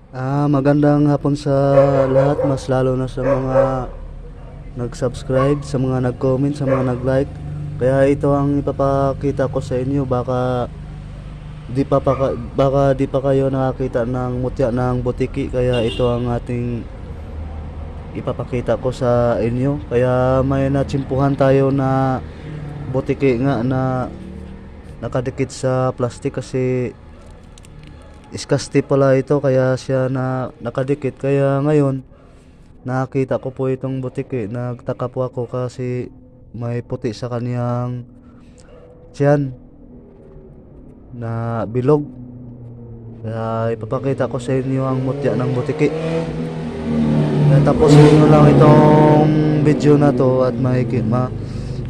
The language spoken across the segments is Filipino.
Magandang hapon sa lahat, mas lalo na sa mga nag-subscribe, sa mga nag-comment, sa mga nag-like. Kaya ito ang ipapakita ko sa inyo, baka di pa kayo nakakita ng mutya ng butiki, kaya ito ang ating ipapakita ko sa inyo. Kaya may natsimpuhan tayo na butiki nga na nakadikit sa plastic kasi iskasti pala ito, kaya siya na nakadikit. Kaya ngayon nakita ko po itong butiki, nagtaka po ako kasi may puti sa kaniyang tiyan na bilog. Kaya ipapakita ko sa inyo ang mutya ng butiki. Kaya tapusin nyo lang itong video na to at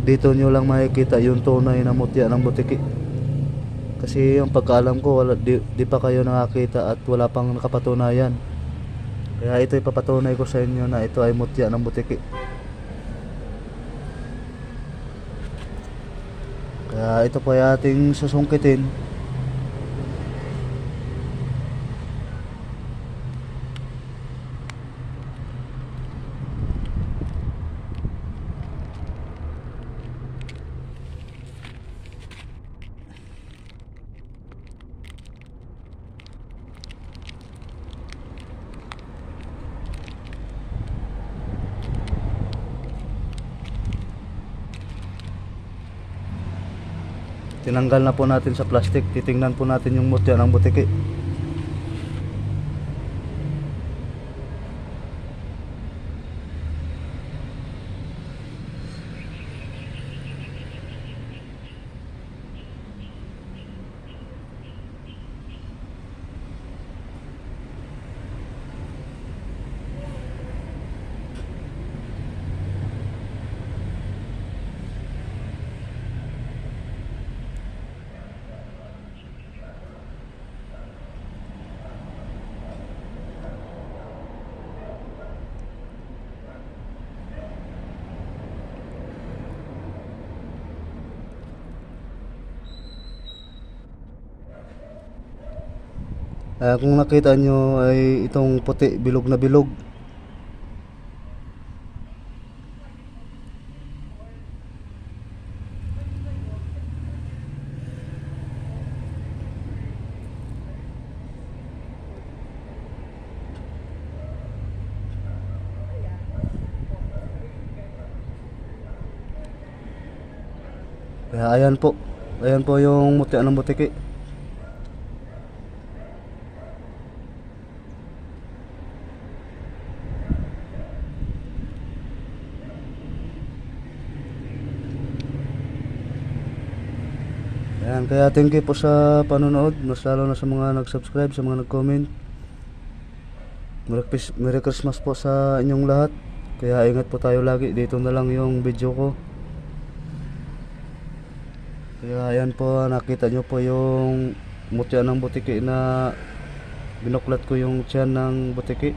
dito nyo lang makikita yung tunay na mutya ng butiki. Kasi yung pagkaalam ko, di pa kayo nakakita at wala pang nakapatunayan. Kaya ito ipapatunay ko sa inyo na ito ay mutya ng butiki. Kaya ito po ay ating susungkitin. Tinanggal na po natin sa plastic. Titingnan po natin yung mutya ng butiki. Kung nakita nyo ay itong puti, bilog na bilog. Kaya ayan po yung mutya ng butiki. Ayan, kaya thank you po sa panonood, mas lalo na sa mga nag-subscribe, sa mga nag-comment. Merry Christmas po sa inyong lahat. Kaya ingat po tayo lagi. Dito na lang yung video ko. Kaya ayan po, nakita nyo po yung mutya ng butiki na binuklat ko yung tiyan ng butiki.